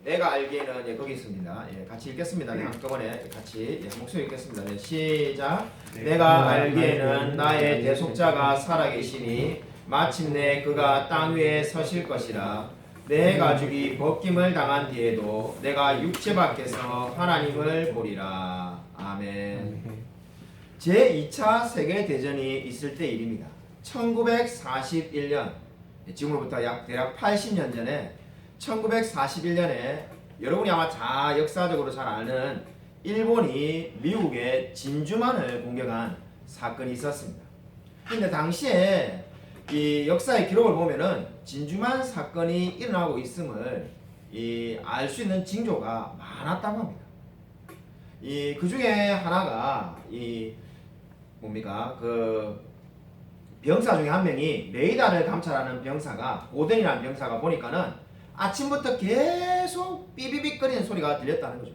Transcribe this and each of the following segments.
내가 알기에는 거기 있습니다. 같이 읽겠습니다. 한꺼번에 같이 목소리 읽겠습니다. 시작. 내가 알기에는 나의 대속자가 살아계시니 마침내 그가 땅 위에 서실 것이라. 내 가죽이 벗김을 당한 뒤에도 내가 육체 밖에서 하나님을 보리라. 아멘. 제2차 세계대전이 있을 때 일입니다. 1941년, 지금으로부터 대략 80년 전에 1941년에 여러분이 아마 역사적으로 잘 아는 일본이 미국의 진주만을 공격한 사건이 있었습니다. 근데 당시에 이 역사의 기록을 보면은 진주만 사건이 일어나고 있음을 알 수 있는 징조가 많았다고 합니다. 그 중에 하나가 병사 중에 한 명이 레이더를 감찰하는 병사가 고든이라는 병사가 보니까는 아침부터 계속 삐비빅거리는 소리가 들렸다는 거죠.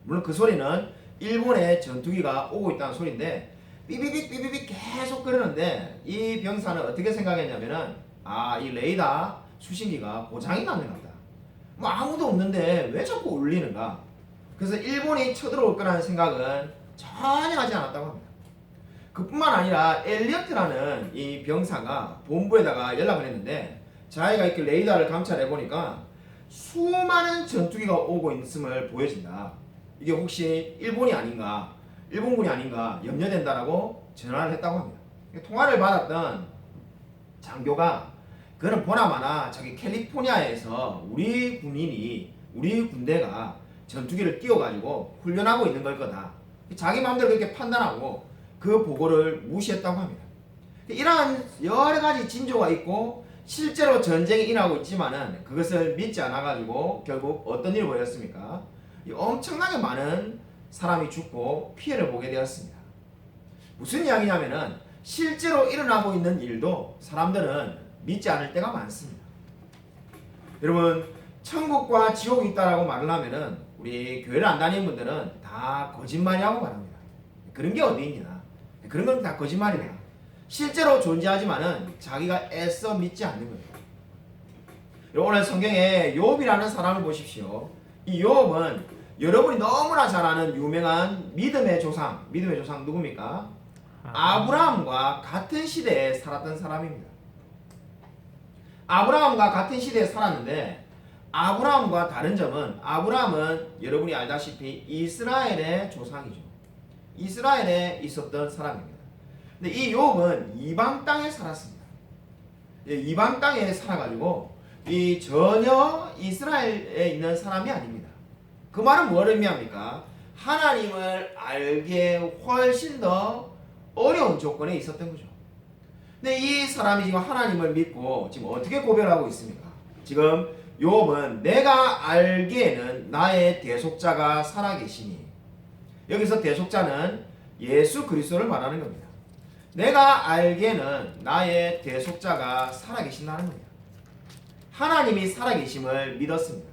물론 그 소리는 일본의 전투기가 오고 있다는 소리인데 삐비빅 계속 거리는데 이 병사는 어떻게 생각했냐면은 이 레이더 수신기가 고장이 났는 것 같다. 뭐 아무도 없는데 왜 자꾸 울리는가? 그래서 일본이 쳐들어올 거라는 생각은 전혀 하지 않았다고 합니다. 그뿐만 아니라 엘리어트라는 이 병사가 본부에다가 연락을 했는데 자기가 이렇게 레이더를 감찰해 보니까 수많은 전투기가 오고 있음을 보여진다. 이게 혹시 일본군이 아닌가 염려된다라고 전화를 했다고 합니다. 통화를 받았던 장교가 그는 보나마나 저기 캘리포니아에서 우리 군대가 전투기를 띄워가지고 훈련하고 있는 걸 거다. 자기 마음대로 그렇게 판단하고 그 보고를 무시했다고 합니다. 이러한 여러 가지 징조가 있고 실제로 전쟁이 일어나고 있지만은 그것을 믿지 않아가지고 결국 어떤 일이 벌어졌습니까? 엄청나게 많은 사람이 죽고 피해를 보게 되었습니다. 무슨 이야기냐면은 실제로 일어나고 있는 일도 사람들은 믿지 않을 때가 많습니다. 여러분, 천국과 지옥이 있다라고 말을 하면은 우리 교회를 안 다니는 분들은 다 거짓말이라고 말합니다. 그런 게 어디 있냐? 그런 건 다 거짓말이다. 실제로 존재하지만은 자기가 애써 믿지 않는 거예요. 오늘 성경에 욥이라는 사람을 보십시오. 이 욥은 여러분이 너무나 잘 아는 유명한 믿음의 조상 누굽니까? 아브라함과 같은 시대에 살았던 사람입니다. 아브라함과 같은 시대에 살았는데 아브라함과 다른 점은 아브라함은 여러분이 알다시피 이스라엘의 조상이죠. 이스라엘에 있었던 사람입니다. 근데 이 욥은 이방 땅에 살았습니다. 이방 땅에 살아가지고 전혀 이스라엘에 있는 사람이 아닙니다. 그 말은 뭘 의미합니까? 하나님을 알기에 훨씬 더 어려운 조건에 있었던 거죠. 근데 이 사람이 지금 하나님을 믿고 지금 어떻게 고백하고 있습니까? 지금 욥은 내가 알기에는 나의 대속자가 살아계시니, 여기서 대속자는 예수 그리스도를 말하는 겁니다. 내가 알기에는 나의 대속자가 살아계신다는 겁니다. 하나님이 살아계심을 믿었습니다.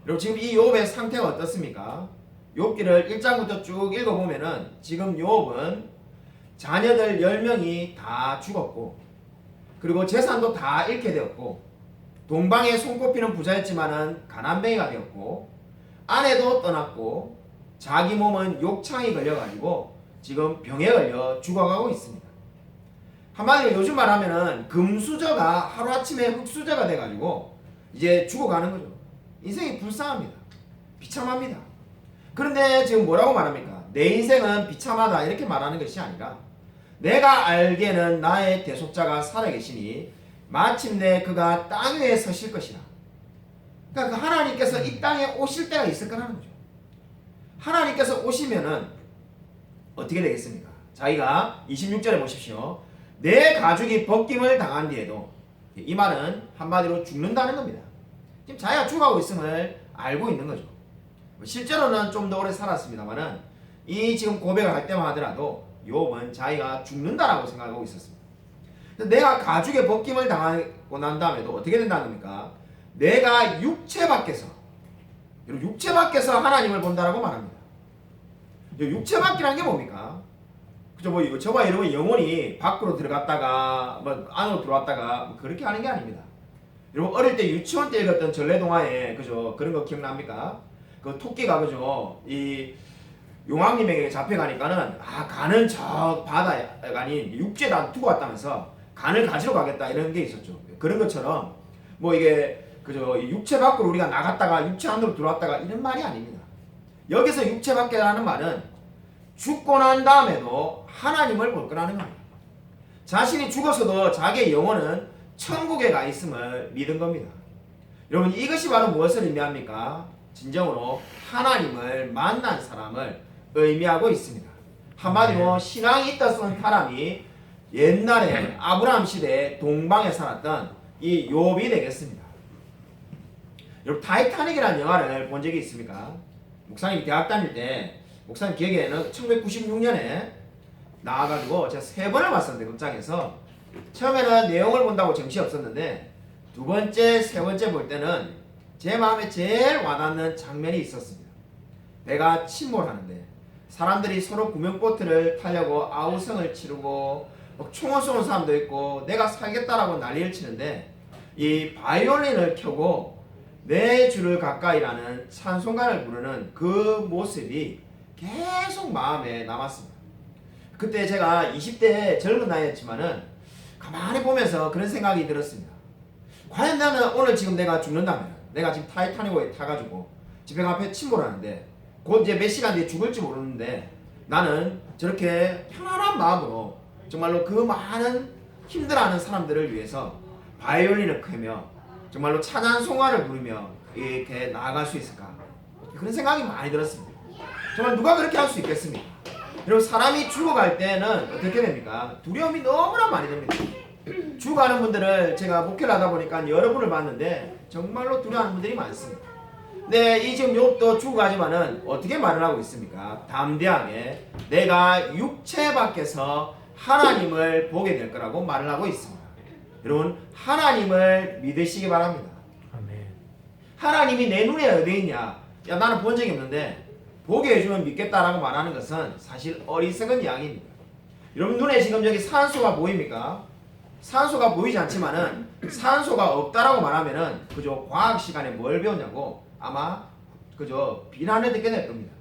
여러분, 지금 이 욥의 상태가 어떻습니까? 욥기를 1장부터 쭉 읽어보면은 지금 욥은 자녀들 10명이 다 죽었고, 그리고 재산도 다 잃게 되었고, 동방에 손꼽히는 부자였지만은 가난뱅이가 되었고, 아내도 떠났고, 자기 몸은 욕창이 걸려가지고 지금 병에 걸려 죽어가고 있습니다. 한마디로 요즘 말하면은 금수저가 하루아침에 흙수저가 돼가지고 이제 죽어가는 거죠. 인생이 불쌍합니다. 비참합니다. 그런데 지금 뭐라고 말합니까? 내 인생은 비참하다 이렇게 말하는 것이 아니라 내가 알기에는 나의 대속자가 살아계시니 마침내 그가 땅 위에 서실 것이라. 그러니까 그 하나님께서 이 땅에 오실 때가 있을 거라는 거죠. 하나님께서 오시면은 어떻게 되겠습니까? 자기가 26절에 보십시오. 내 가죽이 벗김을 당한 뒤에도, 이 말은 한마디로 죽는다는 겁니다. 지금 자기가 죽어가고 있음을 알고 있는 거죠. 실제로는 좀 더 오래 살았습니다만은 이 지금 고백을 할 때만 하더라도 욥은 자기가 죽는다라고 생각하고 있었습니다. 내가 가죽에 벗김을 당하고 난 다음에도 어떻게 된다는 겁니까? 내가 육체 밖에서 하나님을 본다라고 말합니다. 육체 밖이라는 게 뭡니까? 그죠? 저와 여러분 영혼이 밖으로 들어갔다가 안으로 들어왔다가 그렇게 하는 게 아닙니다. 여러분 어릴 때 유치원 때 읽었던 전래동화에 그죠 그런 거 기억납니까? 그 토끼가 그죠 이 용왕님에게 잡혀가니까는 간은 저 바다에 아닌 육지에다 두고 왔다면서 간을 가지러 가겠다 이런 게 있었죠. 그런 것처럼 뭐 이게 그저 육체 밖으로 우리가 나갔다가 육체 안으로 들어왔다가 이런 말이 아닙니다. 여기서 육체 밖이라는 말은 죽고 난 다음에도 하나님을 볼 거라는 말이에요. 자신이 죽어서도 자기의 영혼은 천국에 가 있음을 믿은 겁니다. 여러분 이것이 바로 무엇을 의미합니까? 진정으로 하나님을 만난 사람을 의미하고 있습니다. 한마디로 신앙이 있었던 사람이 옛날에 아브라함 시대에 동방에 살았던 이 욥이 되겠습니다. 여러분 타이타닉이라는 영화를 본 적이 있습니까? 목사님이 대학 다닐 때 목사님 기억에는 1996년에 나와가지고 제가 3번을 봤었는데 극장에서 처음에는 내용을 본다고 정신이 없었는데 두 번째, 세 번째 볼 때는 제 마음에 제일 와닿는 장면이 있었습니다. 배가 침몰하는데 사람들이 서로 구명보트를 타려고 아우성을 치르고 총을 쏘는 사람도 있고 내가 살겠다라고 난리를 치는데 이 바이올린을 켜고 내 주를 가까이라는 찬송가를 부르는 그 모습이 계속 마음에 남았습니다. 그때 제가 20대 젊은 나이였지만은 가만히 보면서 그런 생각이 들었습니다. 과연 나는 오늘 지금 내가 죽는다면 내가 지금 타이타닉호에 타가지고 지금 앞에 침몰하는데 곧 이제 몇 시간 뒤에 죽을지 모르는데 나는 저렇게 편안한 마음으로 정말로 그 많은 힘들어하는 사람들을 위해서 바이올린을 켜며 정말로 찬양송가를 부르며 이렇게 나아갈 수 있을까? 그런 생각이 많이 들었습니다. 정말 누가 그렇게 할 수 있겠습니까? 여러분 사람이 죽어갈 때는 어떻게 됩니까? 두려움이 너무나 많이 듭니다. 죽어가는 분들을 제가 목회를 하다 보니까 여러 분을 봤는데 정말로 두려워하는 분들이 많습니다. 네, 이 지금 욥도 죽어가지만은 어떻게 말을 하고 있습니까? 담대하게 내가 육체 밖에서 하나님을 보게 될 거라고 말을 하고 있습니다. 여러분 하나님을 믿으시기 바랍니다. 아멘. 하나님이 내 눈에 어디 있냐? 야 나는 본 적이 없는데 보게 해주면 믿겠다라고 말하는 것은 사실 어리석은 이야기입니다. 여러분 눈에 지금 저기 산소가 보입니까? 산소가 보이지 않지만은 산소가 없다라고 말하면은 그저 과학 시간에 뭘 배웠냐고 아마 그저 비난을 듣게 될 겁니다.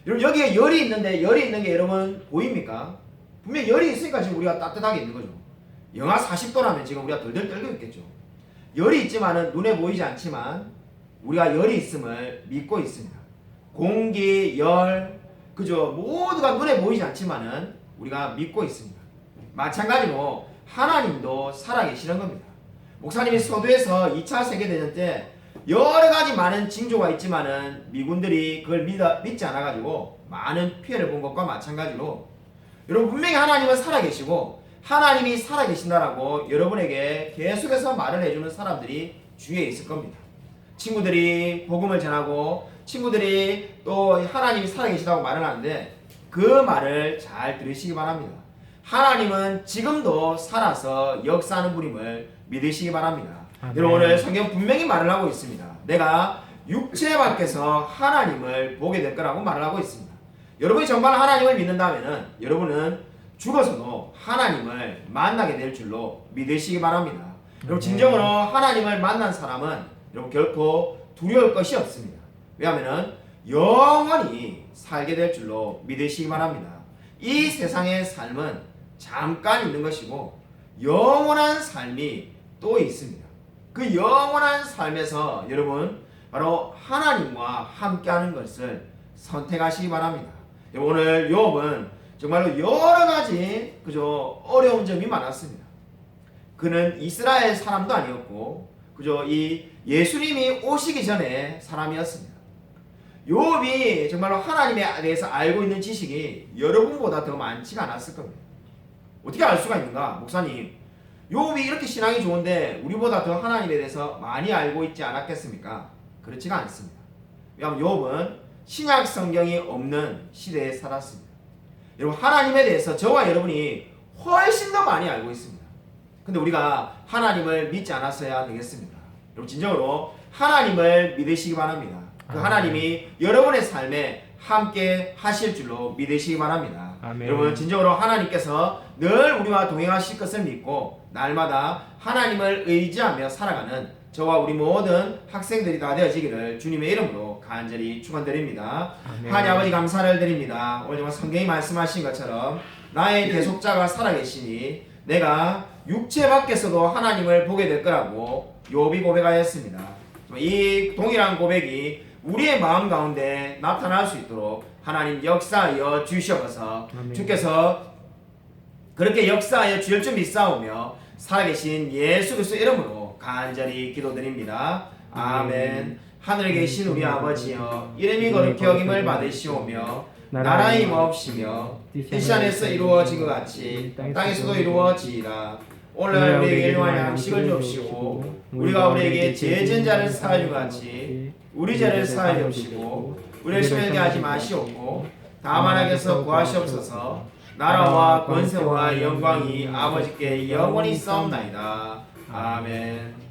여러분 여기에 열이 있는데 열이 있는 게 여러분 보입니까? 분명히 열이 있으니까 지금 우리가 따뜻하게 있는 거죠. 영하 40도라면 지금 우리가 덜덜 떨고 있겠죠. 열이 있지만은 눈에 보이지 않지만 우리가 열이 있음을 믿고 있습니다. 공기, 열, 그저 모두가 눈에 보이지 않지만은 우리가 믿고 있습니다. 마찬가지로 하나님도 살아계시는 겁니다. 목사님이 서두에서 2차 세계대전 때 여러 가지 많은 징조가 있지만은 미군들이 그걸 믿지 않아가지고 많은 피해를 본 것과 마찬가지로 여러분 분명히 하나님은 살아계시고 하나님이 살아계신다라고 여러분에게 계속해서 말을 해주는 사람들이 주위에 있을 겁니다. 친구들이 복음을 전하고 친구들이 또 하나님이 살아계시다고 말을 하는데 그 말을 잘 들으시기 바랍니다. 하나님은 지금도 살아서 역사하는 분임을 믿으시기 바랍니다. 여러분 오늘 성경 분명히 말을 하고 있습니다. 내가 육체 밖에서 하나님을 보게 될 거라고 말을 하고 있습니다. 여러분이 정말 하나님을 믿는다면 여러분은 죽어서도 하나님을 만나게 될 줄로 믿으시기 바랍니다. 여러분 진정으로 하나님을 만난 사람은 여러분 결코 두려울 것이 없습니다. 왜냐하면 영원히 살게 될 줄로 믿으시기 바랍니다. 이 세상의 삶은 잠깐 있는 것이고 영원한 삶이 또 있습니다. 그 영원한 삶에서 여러분 바로 하나님과 함께하는 것을 선택하시기 바랍니다. 오늘 욥은 정말로 여러 가지 그저 어려운 점이 많았습니다. 그는 이스라엘 사람도 아니었고 그저 이 예수님이 오시기 전에 사람이었습니다. 욥이 정말로 하나님에 대해서 알고 있는 지식이 여러분보다 더 많지가 않았을 겁니다. 어떻게 알 수가 있는가? 목사님, 욥이 이렇게 신앙이 좋은데 우리보다 더 하나님에 대해서 많이 알고 있지 않았겠습니까? 그렇지가 않습니다. 왜냐하면 욥은 신약 성경이 없는 시대에 살았습니다. 여러분 하나님에 대해서 저와 여러분이 훨씬 더 많이 알고 있습니다. 근데 우리가 하나님을 믿지 않았어야 되겠습니까? 여러분 진정으로 하나님을 믿으시기 바랍니다. 그 하나님이 여러분의 삶에 함께 하실 줄로 믿으시기 바랍니다. 아멘. 여러분 진정으로 하나님께서 늘 우리와 동행하실 것을 믿고 날마다 하나님을 의지하며 살아가는 저와 우리 모든 학생들이 다 되어지기를 주님의 이름으로 간절히 축원드립니다. 하나님 아버지 감사를 드립니다. 오늘 정말 성경이 말씀하신 것처럼 나의 대속자가 살아계시니 내가 육체 밖에서도 하나님을 보게 될 거라고 욥이 고백하였습니다. 이 동일한 고백이 우리의 마음 가운데 나타날 수 있도록 하나님 역사하여 주시옵소서. 주께서 그렇게 역사하여 주실 줄 믿사오며 살아계신 예수 그리스도 이름으로 간절히 기도드립니다. 아멘. 하늘에 계신 우리 아버지여, 이름이 거룩히 여김을 받으시오며 나라의 임하옵시며 뜻이 안에서 이루어진 것 같이 땅에서도 이루어지이다. 오늘 우리에게 일용할 양식을 주옵시고 우리가 우리에게 죄 지은 자를 사하여 같이 우리 죄를 사하여 주옵시고 우리를 시험하게 하지 마시옵고 다만 악에서 구하시옵소서. 나라와 권세와 영광이 아버지께 영원히 싸움나이다. 아멘.